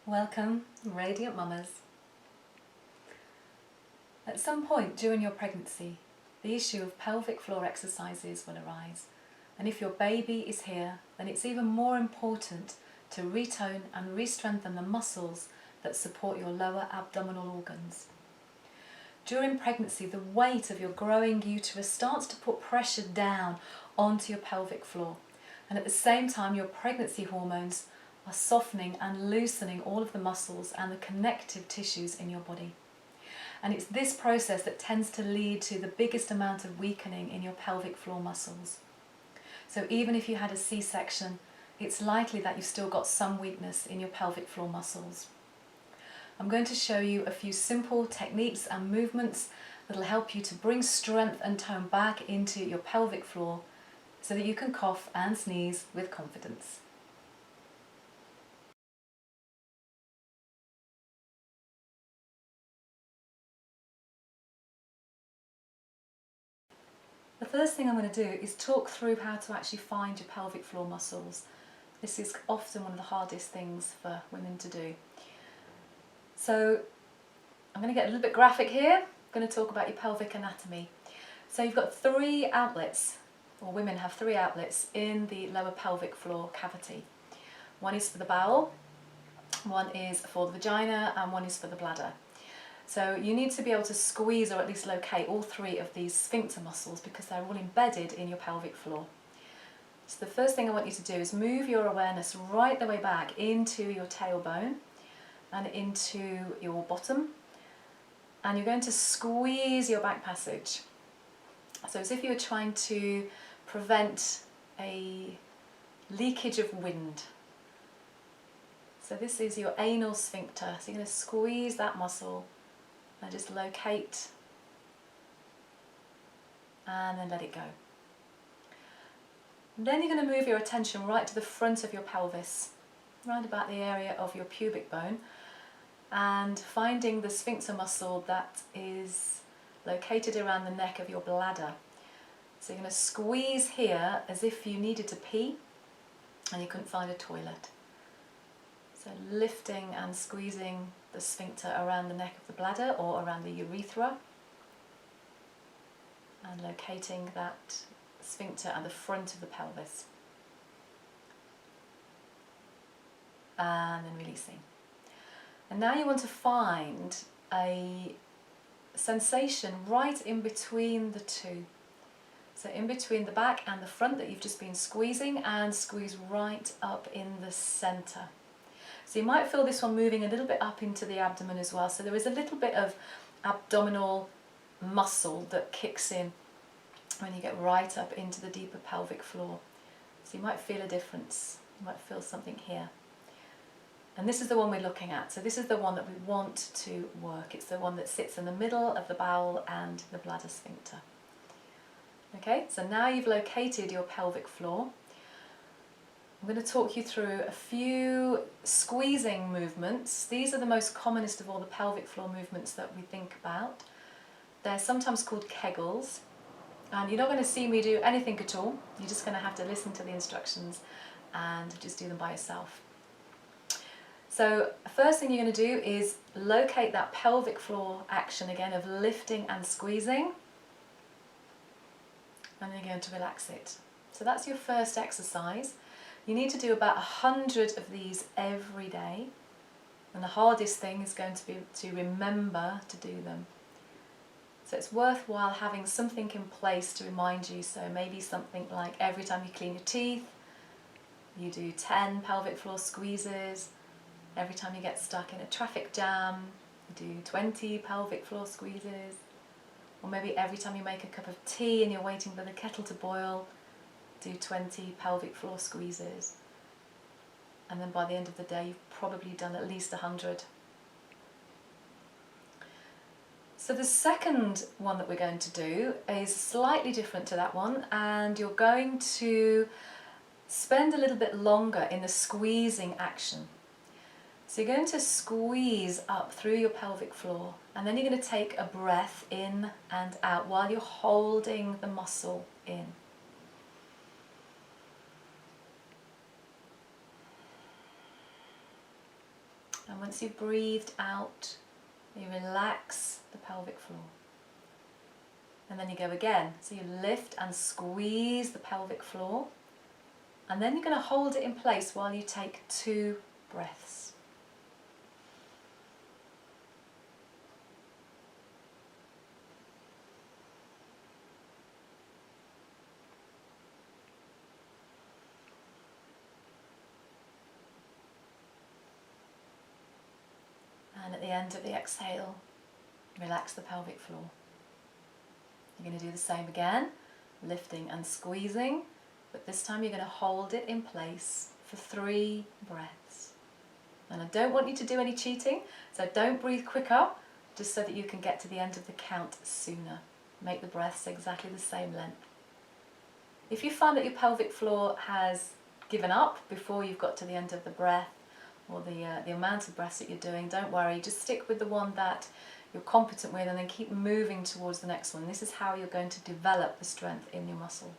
Welcome, Radiant Mamas. At some point during your pregnancy, the issue of pelvic floor exercises will arise. And if your baby is here, then it's even more important to retone and re-strengthen the muscles that support your lower abdominal organs. During pregnancy, the weight of your growing uterus starts to put pressure down onto your pelvic floor. And at the same time, your pregnancy hormones are softening and loosening all of the muscles and the connective tissues in your body. And it's this process that tends to lead to the biggest amount of weakening in your pelvic floor muscles. So even if you had a C-section, it's likely that you've still got some weakness in your pelvic floor muscles. I'm going to show you a few simple techniques and movements that will help you to bring strength and tone back into your pelvic floor so that you can cough and sneeze with confidence. The first thing I'm going to do is talk through how to actually find your pelvic floor muscles. This is often one of the hardest things for women to do. So I'm going to get a little bit graphic here. I'm going to talk about your pelvic anatomy. So you've got 3 outlets, or women have 3 outlets in the lower pelvic floor cavity. One is for the bowel, one is for the vagina, and one is for the bladder. So you need to be able to squeeze or at least locate all 3 of these sphincter muscles because they're all embedded in your pelvic floor. So the first thing I want you to do is move your awareness right the way back into your tailbone and into your bottom, and you're going to squeeze your back passage. So as if you were trying to prevent a leakage of wind. So this is your anal sphincter, so you're going to squeeze that muscle and just locate and then let it go. And then you're going to move your attention right to the front of your pelvis, round about the area of your pubic bone, and finding the sphincter muscle that is located around the neck of your bladder. So you're going to squeeze here as if you needed to pee and you couldn't find a toilet. So lifting and squeezing the sphincter around the neck of the bladder or around the urethra, and locating that sphincter at the front of the pelvis. And then releasing. And now you want to find a sensation right in between the 2. So in between the back and the front that you've just been squeezing, and squeeze right up in the centre. So you might feel this one moving a little bit up into the abdomen as well. So there is a little bit of abdominal muscle that kicks in when you get right up into the deeper pelvic floor. So you might feel a difference. You might feel something here. And this is the one we're looking at. So this is the one that we want to work. It's the one that sits in the middle of the bowel and the bladder sphincter. Okay, so now you've located your pelvic floor. I'm going to talk you through a few squeezing movements. These are the most commonest of all the pelvic floor movements that we think about. They're sometimes called Kegels. And you're not going to see me do anything at all. You're just going to have to listen to the instructions and just do them by yourself. So the first thing you're going to do is locate that pelvic floor action again of lifting and squeezing. And then you're going to relax it. So that's your first exercise. You need to do about 100 of these every day. And the hardest thing is going to be to remember to do them. So it's worthwhile having something in place to remind you. So maybe something like every time you clean your teeth, you do 10 pelvic floor squeezes. Every time you get stuck in a traffic jam, you do 20 pelvic floor squeezes. Or maybe every time you make a cup of tea and you're waiting for the kettle to boil, do 20 pelvic floor squeezes. And then by the end of the day, you've probably done at least 100. So the second one that we're going to do is slightly different to that one, and you're going to spend a little bit longer in the squeezing action. So you're going to squeeze up through your pelvic floor, and then you're going to take a breath in and out while you're holding the muscle in. And once you've breathed out, you relax the pelvic floor. And then you go again. So you lift and squeeze the pelvic floor. And then you're going to hold it in place while you take 2 breaths. And at the end of the exhale, relax the pelvic floor. You're going to do the same again, lifting and squeezing, but this time you're going to hold it in place for 3 breaths. And I don't want you to do any cheating, so don't breathe quicker, just so that you can get to the end of the count sooner. Make the breaths exactly the same length. If you find that your pelvic floor has given up before you've got to the end of the breath, or the amount of breaths that you're doing, don't worry, just stick with the one that you're competent with and then keep moving towards the next one. This is how you're going to develop the strength in your muscle.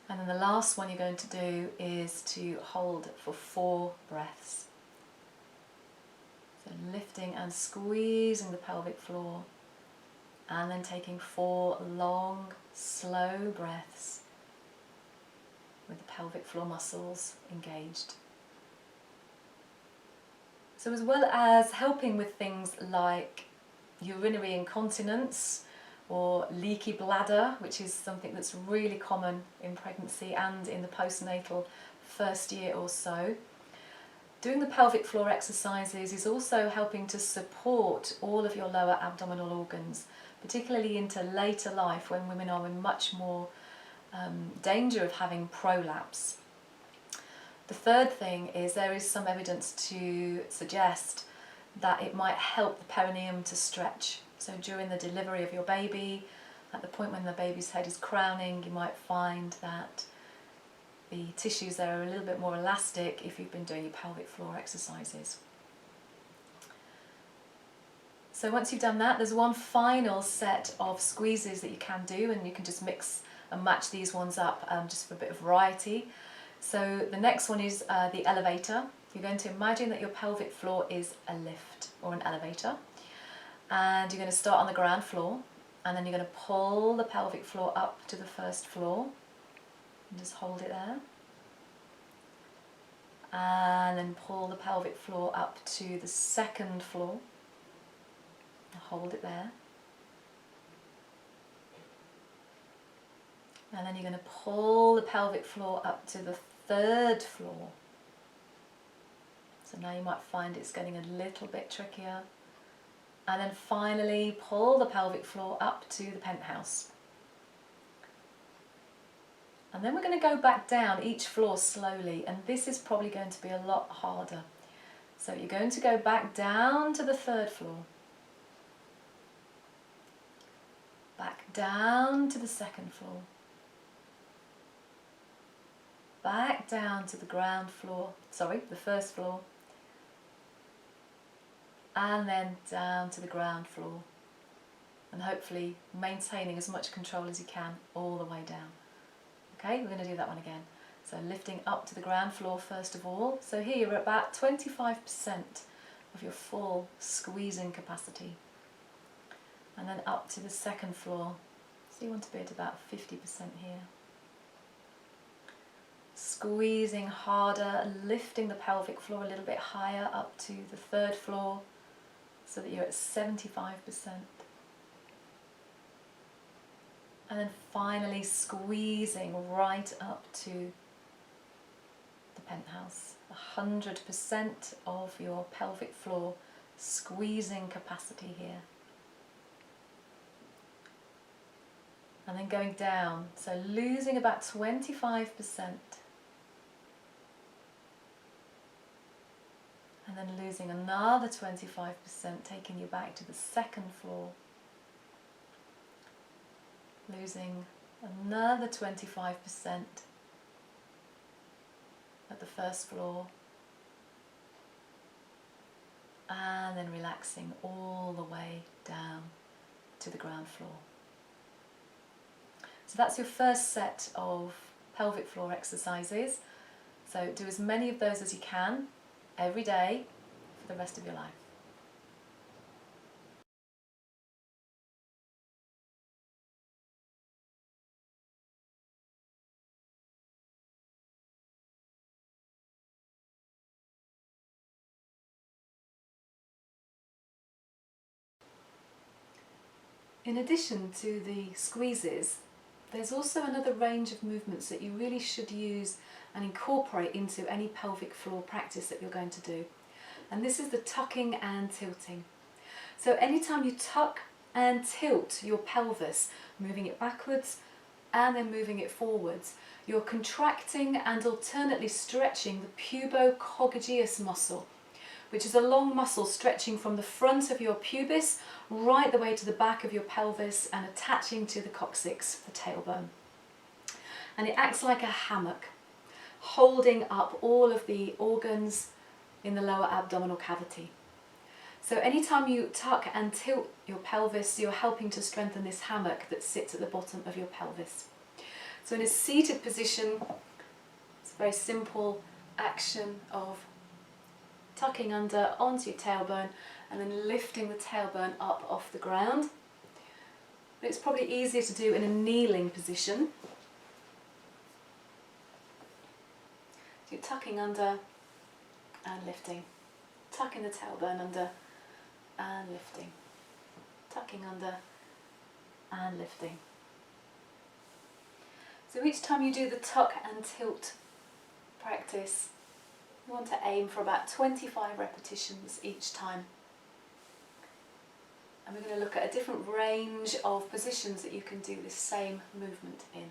And then the last one you're going to do is to hold for 4 breaths. So lifting and squeezing the pelvic floor, and then taking 4 long, slow breaths with the pelvic floor muscles engaged. So as well as helping with things like urinary incontinence or leaky bladder, which is something that's really common in pregnancy and in the postnatal first year or so, doing the pelvic floor exercises is also helping to support all of your lower abdominal organs, particularly into later life when women are in much more danger of having prolapse. The third thing is there is some evidence to suggest that it might help the perineum to stretch. So during the delivery of your baby, at the point when the baby's head is crowning, you might find that the tissues there are a little bit more elastic if you've been doing your pelvic floor exercises. So once you've done that, there's one final set of squeezes that you can do, and you can just mix and match these ones up just for a bit of variety. So the next one is the elevator. You're going to imagine that your pelvic floor is a lift or an elevator, and you're going to start on the ground floor, and then you're going to pull the pelvic floor up to the first floor and just hold it there, and then pull the pelvic floor up to the second floor and hold it there. And then you're going to pull the pelvic floor up to the third floor. So now you might find it's getting a little bit trickier. And then finally pull the pelvic floor up to the penthouse. And then we're going to go back down each floor slowly, and this is probably going to be a lot harder. So you're going to go back down to the third floor. Back down to the second floor. Back down to the ground floor, the first floor, and then down to the ground floor, and hopefully maintaining as much control as you can all the way down. Okay, we're going to do that one again. So lifting up to the ground floor first of all. So here you're at about 25% of your full squeezing capacity, and then up to the second floor. So you want to be at about 50% here. Squeezing harder, lifting the pelvic floor a little bit higher up to the third floor so that you're at 75%. And then finally squeezing right up to the penthouse. 100% of your pelvic floor squeezing capacity here. And then going down, so losing about 25%. And then losing another 25%, taking you back to the second floor. Losing another 25% at the first floor. And then relaxing all the way down to the ground floor. So that's your first set of pelvic floor exercises. So do as many of those as you can. every day for the rest of your life. In addition to the squeezes, there's also another range of movements that you really should use and incorporate into any pelvic floor practice that you're going to do. And this is the tucking and tilting. So anytime you tuck and tilt your pelvis, moving it backwards and then moving it forwards, you're contracting and alternately stretching the pubococcygeus muscle, which is a long muscle stretching from the front of your pubis right the way to the back of your pelvis and attaching to the coccyx, the tailbone. And it acts like a hammock, holding up all of the organs in the lower abdominal cavity. So anytime you tuck and tilt your pelvis, you're helping to strengthen this hammock that sits at the bottom of your pelvis. So in a seated position, it's a very simple action of tucking under onto your tailbone and then lifting the tailbone up off the ground. But it's probably easier to do in a kneeling position. So you're tucking under and lifting, tucking the tailbone under and lifting, tucking under and lifting. So each time you do the tuck and tilt practice, you want to aim for about 25 repetitions each time. And we're going to look at a different range of positions that you can do this same movement in.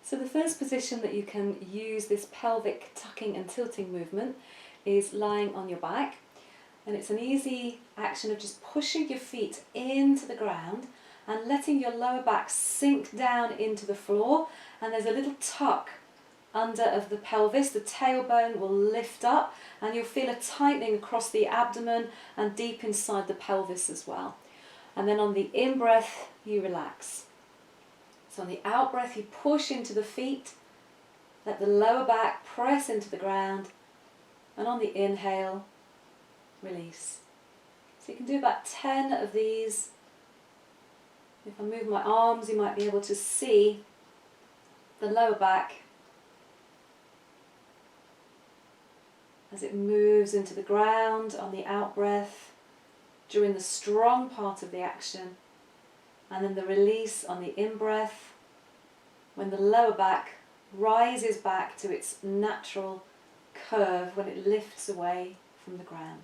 So the first position that you can use this pelvic tucking and tilting movement is lying on your back, and it's an easy action of just pushing your feet into the ground and letting your lower back sink down into the floor, and there's a little tuck under of the pelvis. The tailbone will lift up and you'll feel a tightening across the abdomen and deep inside the pelvis as well. And then on the in-breath you relax. So on the out-breath you push into the feet, let the lower back press into the ground, and on the inhale, release. So you can do about 10 of these. If I move my arms, you might be able to see the lower back as it moves into the ground on the out-breath during the strong part of the action, and then the release on the in-breath when the lower back rises back to its natural curve when it lifts away from the ground.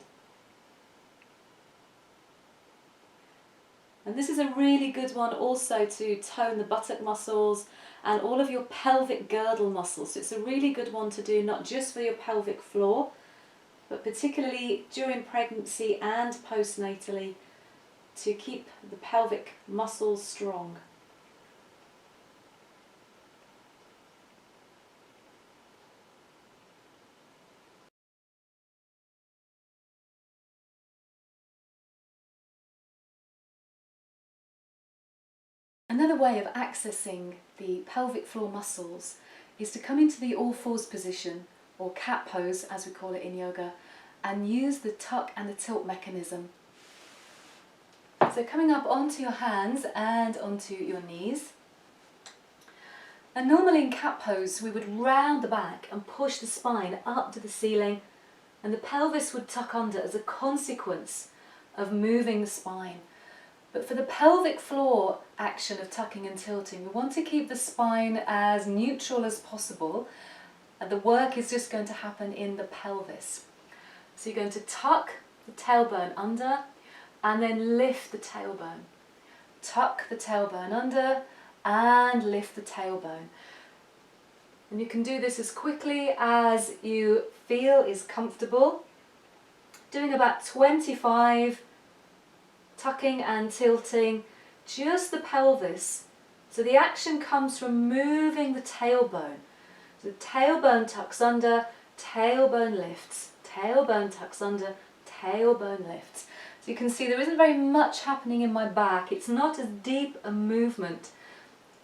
And this is a really good one also to tone the buttock muscles and all of your pelvic girdle muscles. So it's a really good one to do not just for your pelvic floor, but particularly during pregnancy and postnatally, to keep the pelvic muscles strong. Another way of accessing the pelvic floor muscles is to come into the all-fours position, or cat pose as we call it in yoga, and use the tuck and the tilt mechanism. So coming up onto your hands and onto your knees. And normally in cat pose we would round the back and push the spine up to the ceiling, and the pelvis would tuck under as a consequence of moving the spine. But for the pelvic floor action of tucking and tilting, we want to keep the spine as neutral as possible, and the work is just going to happen in the pelvis. So you're going to tuck the tailbone under and then lift the tailbone. Tuck the tailbone under and lift the tailbone. And you can do this as quickly as you feel is comfortable, doing about 25, tucking and tilting just the pelvis. So the action comes from moving the tailbone. So the tailbone tucks under, tailbone lifts, tailbone tucks under, tailbone lift. So you can see there isn't very much happening in my back. It's not as deep a movement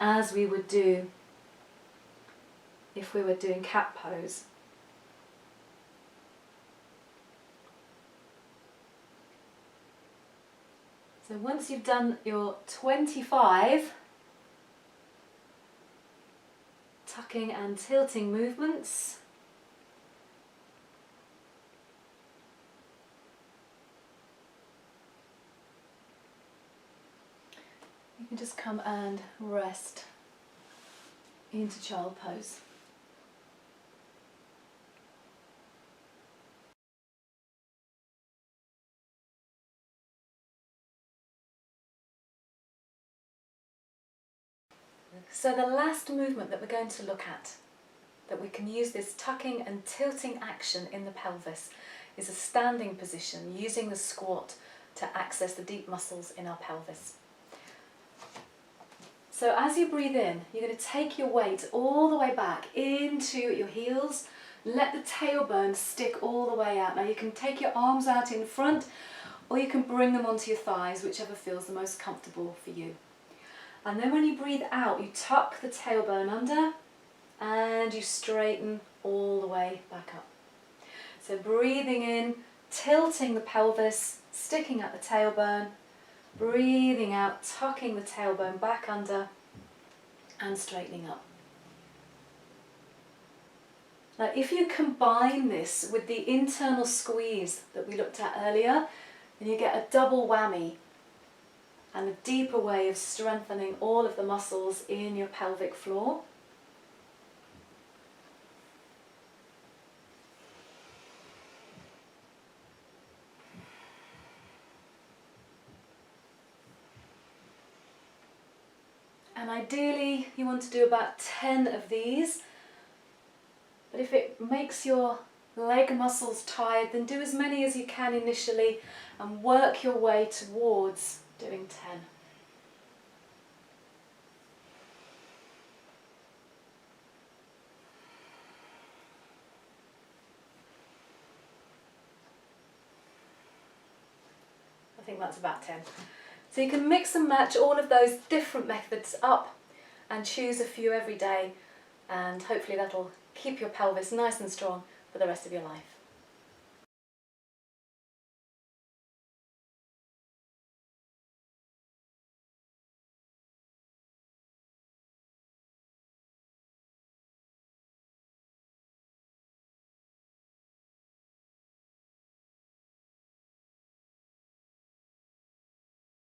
as we would do if we were doing cat pose. So once you've done your 25 tucking and tilting movements, you can just come and rest into child pose. So the last movement that we're going to look at, that we can use this tucking and tilting action in the pelvis, is a standing position, using the squat to access the deep muscles in our pelvis. So as you breathe in, you're going to take your weight all the way back into your heels. Let the tailbone stick all the way out. Now you can take your arms out in front, or you can bring them onto your thighs, whichever feels the most comfortable for you. And then when you breathe out, you tuck the tailbone under and you straighten all the way back up. So breathing in, tilting the pelvis, sticking at the tailbone, breathing out, tucking the tailbone back under and straightening up. Now if you combine this with the internal squeeze that we looked at earlier, then you get a double whammy and a deeper way of strengthening all of the muscles in your pelvic floor. And ideally you want to do about 10 of these, but if it makes your leg muscles tired, then do as many as you can initially and work your way towards doing 10. I think that's about 10. So you can mix and match all of those different methods up and choose a few every day, and hopefully that'll keep your pelvis nice and strong for the rest of your life.